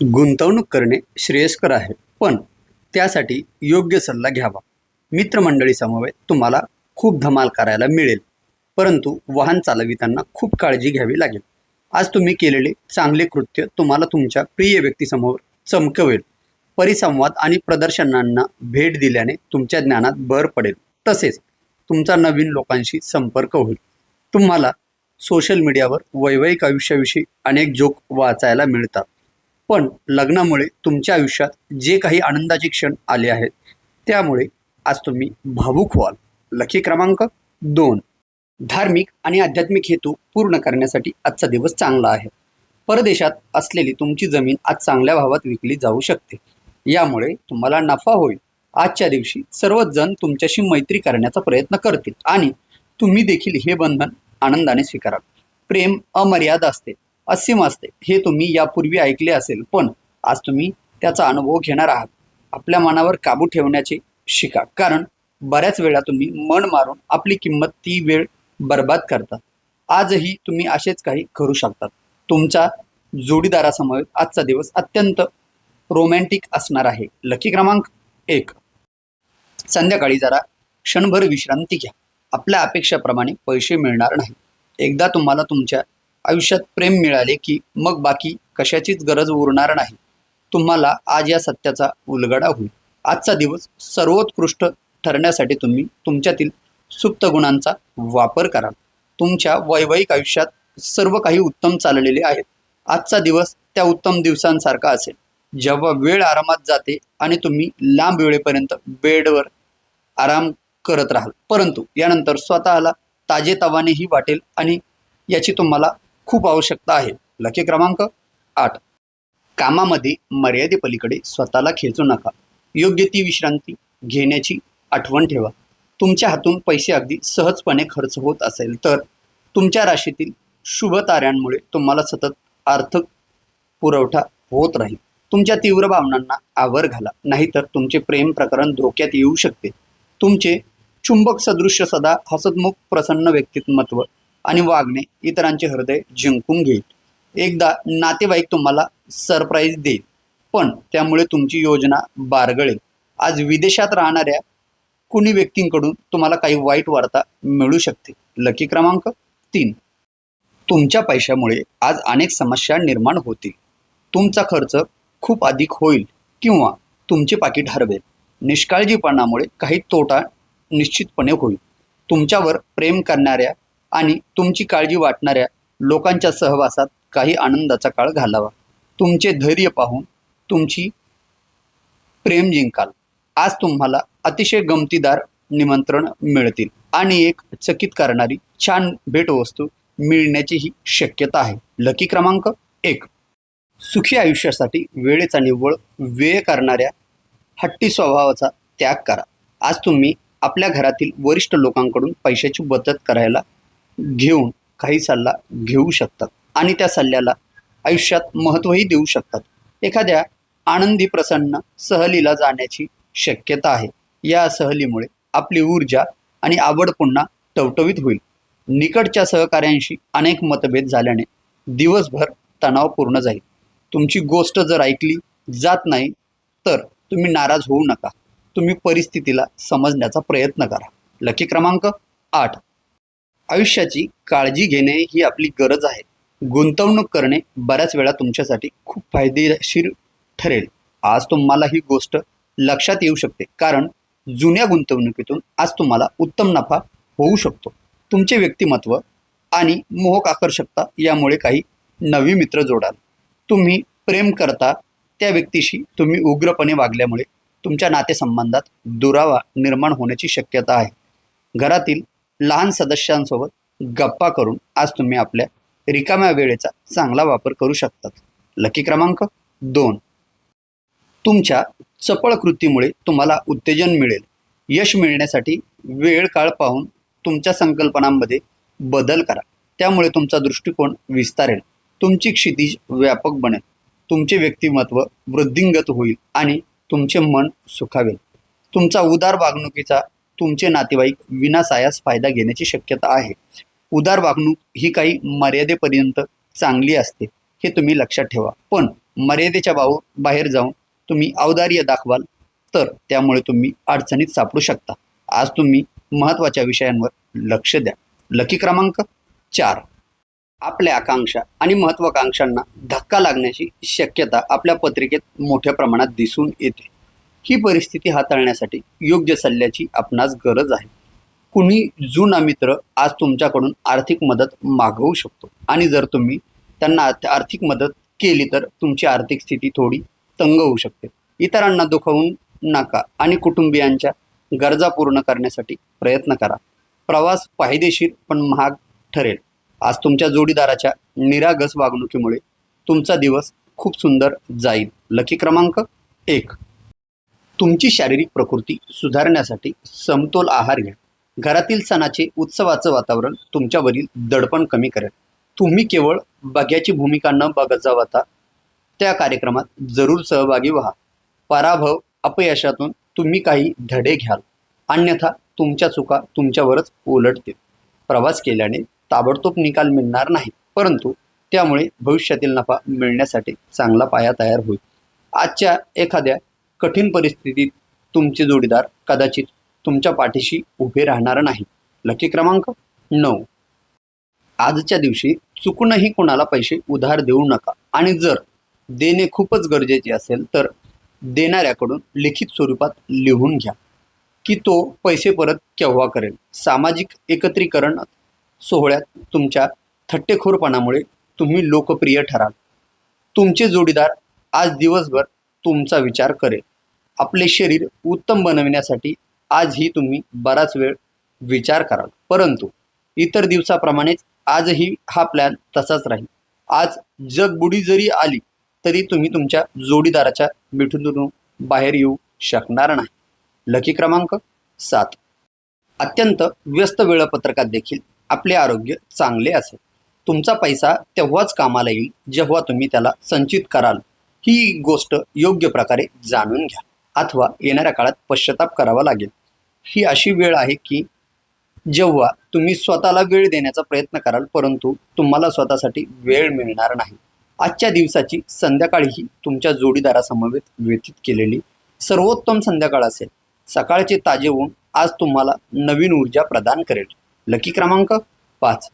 गुंतवणूक करणे श्रेयस्कर आहे, पण त्यासाठी योग्य सल्ला घ्यावा. मित्रमंडळीसमवेत तुम्हाला खूप धमाल करायला मिळेल, परंतु वाहन चालविताना खूप काळजी घ्यावी लागेल. आज तुम्ही केलेले चांगले कृत्य तुम्हाला तुमच्या प्रिय व्यक्तीसमोर चमकवेल. परिसंवाद आणि प्रदर्शनांना भेट दिल्याने तुमच्या ज्ञानात भर पडेल. तसेच तुमचा नवीन लोकांशी संपर्क होईल. तुम्हाला सोशल मीडियावर वैवाहिक आयुष्याविषयी अनेक जोक वाचायला मिळतात. पण लग्नामुळे तुमच्या आयुष्यात जे काही आनंदाचे क्षण आले आहेत, त्यामुळे आज तुम्ही भावूक व्हाल. लकी क्रमांक 2. धार्मिक आणि आध्यात्मिक हेतू पूर्ण करण्यासाठी आजचा दिवस चांगला आहे. परदेशात असलेली तुमची जमीन आज चांगल्या भावात विकली जाऊ शकते. यामुळे तुम्हाला नफा होईल. आजच्या दिवशी सर्वच जण तुमच्याशी मैत्री करण्याचा प्रयत्न करतील आणि तुम्ही देखील हे बंधन आनंदाने स्वीकाराल. प्रेम अमर्याद असते, असीम असते हे तुम्ही यापूर्वी ऐकले असेल, पण आज तुम्ही त्याचा अनुभव घेणार आहात. आपल्या मनावर काबू ठेवण्याचे शिका, कारण बऱ्याच वेळा तुम्ही मन मारून आपली किंमत ती वेळ बर्बाद करता. आजही तुम्ही असेच काही करू शकतात. तुमच्या जोडीदारासमोर आजचा दिवस अत्यंत रोमॅन्टिक असणार आहे. लकी क्रमांक 1. संध्याकाळी जरा क्षणभर विश्रांती घ्या. आपल्या अपेक्षाप्रमाणे पैसे मिळणार नाही. एकदा तुम्हाला तुमच्या आयुष्यात प्रेम मिळाले की मग बाकी कशाचीच गरज उरणार नाही. तुम्हाला आज या सत्याचा उलगडा होईल. आजचा दिवस सर्वोत्कृष्ट ठरण्यासाठी तुम्ही तुमच्यातील सुप्त गुणांचा वापर कराल. तुमच्या वैवाहिक आयुष्यात सर्व काही उत्तम चाललेले आहे. आजचा दिवस त्या उत्तम दिवसांसारखा असेल, जेव्हा वेळ आरामात जाते आणि तुम्ही लांब वेळेपर्यंत बेडवर आराम करत राहाल, परंतु यानंतर स्वतःला ताजेतवानेही वाटेल आणि याची तुम्हाला खूप आवश्यकता आहे. लकी क्रमांक 8. कामामध्ये मर्यादेपलीकडे स्वतःला खेचू नका. योग्य ती विश्रांती घेण्याची आठवण ठेवा. तुमच्या हातून पैसे अगदी सहजपणे खर्च होत असेल तर तुमच्या राशीतील शुभ ताऱ्यांमुळे तुम्हाला सतत आर्थिक पुरवठा होत राहील. तुमच्या तीव्र भावनांना आवर घाला, नाहीतर तुमचे प्रेम प्रकरण धोक्यात येऊ शकते. तुमचे चुंबक सदृश्य सदा हसतमुख प्रसन्न व्यक्तिमत्व आणि वागणे इतरांचे हृदय जिंकून घेईल. एकदा नातेवाईक तुम्हाला सरप्राईज देईल, पण त्यामुळे तुमची योजना बारगळेल. आज विदेशात राहणाऱ्या कुणी व्यक्तींकडून तुम्हाला काही वाईट वार्ता मिळू शकते. लकी क्रमांक 3. तुमच्या पैशामुळे आज अनेक समस्या निर्माण होतील. तुमचा खर्च खूप अधिक होईल किंवा तुमचे पाकिट हरवेल. निष्काळजीपणामुळे काही तोटा निश्चितपणे होईल. तुमच्यावर प्रेम करणाऱ्या आणि तुमची काळजी वाटणाऱ्या लोकांच्या सहवासात काही आनंदाचा काळ घालावा. तुमचे धैर्य पाहून तुमची प्रेम जिंकाल. आज तुम्हाला अतिशय गमतीदार निमंत्रण मिळतील आणि एक चकित करणारी छान भेटवस्तू मिळण्याचीही शक्यता आहे. लकी क्रमांक 1. सुखी आयुष्यासाठी वेळेचा निव्वळ व्यय करणाऱ्या हट्टी स्वभावाचा त्याग करा. आज तुम्ही आपल्या घरातील वरिष्ठ लोकांकडून पैशाची बचत करायला घेऊन काही सल्ला घेऊ शकतात आणि त्या सल्ल्याला आयुष्यात महत्त्वही देऊ शकतात. एखाद्या आनंदी प्रसन्न सहलीला जाण्याची शक्यता आहे. या सहलीमुळे आपली ऊर्जा आणि आवड पुन्हा टवटवीत होईल. निकटच्या सहकाऱ्यांशी अनेक मतभेद झाल्याने दिवसभर तणावपूर्ण जाईल. तुमची गोष्ट जर ऐकली जात नाही तर तुम्ही नाराज होऊ नका. तुम्ही परिस्थितीला समजण्याचा प्रयत्न करा. लकी क्रमांक 8. आयुष्याची काळजी घेणे ही आपली गरज आहे. गुंतवणूक करणे बऱ्याच वेळा तुमच्यासाठी खूप फायदेशीर ठरेल. आज तुम्हाला ही गोष्ट लक्षात येऊ शकते, कारण जुन्या गुंतवणुकीतून आज तुम्हाला उत्तम नफा होऊ शकतो. तुमचे व्यक्तिमत्व आणि मोहक आकर्षकता यामुळे काही नवी मित्र जोडाल. तुम्ही प्रेम करता त्या व्यक्तीशी तुम्ही उग्रपणे वागल्यामुळे तुमच्या नातेसंबंधात दुरावा निर्माण होण्याची शक्यता आहे. घरातील लहान सदस्यांसोबत गप्पा करून आज तुम्ही आपल्या रिकाम्या वेळेचा चांगला वापर करू शकतात. लकी क्रमांक 2. तुमच्या चपळ कृतीमुळे तुम्हाला उत्तेजन मिळेल. यश मिळण्यासाठी वेळ काळ पाहून तुमच्या संकल्पनांमध्ये बदल करा. त्यामुळे तुमचा दृष्टिकोन विस्तारेल. तुमची क्षितिज व्यापक बनेल. तुमचे व्यक्तिमत्व वृद्धिंगत होईल आणि तुमचे मन सुखावेल. तुमचा उदार वागणुकीचा तुमचे नातेवाईक विनासायास फायदा घेण्याची शक्यता आहे. उदार वागणूक ही काही मर्यादेपर्यंत चांगली असते हे तुम्ही लक्षात ठेवा, पण मर्यादेच्या बाहेर जाऊन तुम्ही औदार्य दाखवाल तर त्यामुळे तुम्ही अडचणीत सापडू शकता. आज तुम्ही महत्त्वाच्या विषयांवर लक्ष द्या. लकी क्रमांक 4. आपल्या आकांक्षा आणि महत्त्वाकांक्षांना धक्का लागण्याची शक्यता आपल्या पत्रिकेत मोठ्या प्रमाणात दिसून येते. ही परिस्थिती हाताळण्यासाठी योग्य सल्ल्याची आपणास गरज आहे. कुणी जुना मित्र आज तुमच्याकडून आर्थिक मदत मागवू शकतो आणि जर तुम्ही त्यांना आर्थिक मदत केली तर तुमची आर्थिक स्थिती थोडी तंग होऊ शकते. इतरांना दुखवून नका आणि कुटुंबियांच्या गरजा पूर्ण करण्यासाठी प्रयत्न करा. प्रवास फायदेशीर पण महाग ठरेल. आज तुमच्या जोडीदाराच्या निरागस वागणुकीमुळे तुमचा दिवस खूप सुंदर जाईल. लकी क्रमांक 1. तुमची शारीरिक प्रकृती सुधारण्यासाठी समतोल आहार घ्या. घरातील सणाचे उत्सवाचं वातावरण तुमच्यावरील दडपण कमी करेल. तुम्ही केवळ बघ्याची भूमिका न बजावता त्या कार्यक्रमात जरूर सहभागी व्हा. पराभव अपयशातून तुम्ही काही धडे घ्याल, अन्यथा तुमच्या चुका तुमच्यावरच उलटतील. प्रवास केल्याने ताबडतोब निकाल मिळणार नाही, परंतु त्यामुळे भविष्यातील नफा मिळण्यासाठी चांगला पाया तयार होईल. आजच्या एखाद्या कठीण परिस्थितीत तुमचे जोडीदार कदाचित तुमच्या पाठीशी उभे राहणार नाही. लकी क्रमांक 9. आजच्या दिवशी चुकूनही कोणाला पैसे उधार देऊ नका आणि जर देणे खूपच गरजेचे असेल तर देणाऱ्याकडून लिखित स्वरूपात लिहून घ्या की तो पैसे परत केव्हा करेल. सामाजिक एकत्रीकरण सोहळ्यात तुमच्या थट्टेखोरपणामुळे तुम्ही लोकप्रिय ठराल. तुमचे जोडीदार आज दिवसभर तुमचा विचार करेल. आपले शरीर उत्तम बनविण्यासाठी आजही तुम्ही बराच वेळ विचार कराल, परंतु इतर दिवसाप्रमाणेच आजही हा प्लॅन तसाच राहील. आज जगबुडी जरी आली तरी तुम्ही तुमच्या जोडीदाराच्या मिठून बाहेर येऊ शकणार नाही. लकी क्रमांक 7. अत्यंत व्यस्त वेळापत्रकात देखील आपले आरोग्य चांगले असेल. तुमचा पैसा तेव्हाच कामाला येईल जेव्हा तुम्ही त्याला संचित कराल. ही गोष्ट योग्य प्रकारे जाणून घ्या, अथवा येणाऱ्या काळात पश्चाताप करावा लागेल. ही अशी वेळ आहे की जेव्हा तुम्ही स्वतःला वेळ देण्याचा प्रयत्न कराल, परंतु तुम्हाला स्वतःसाठी वेळ मिळणार नाही. आजच्या दिवसाची संध्याकाळी ही तुमच्या जोडीदारासमवेत व्यतीत केलेली सर्वोत्तम संध्याकाळ असेल. सकाळचे ताजे ऊन आज तुम्हाला नवीन ऊर्जा प्रदान करेल. लकी क्रमांक 5.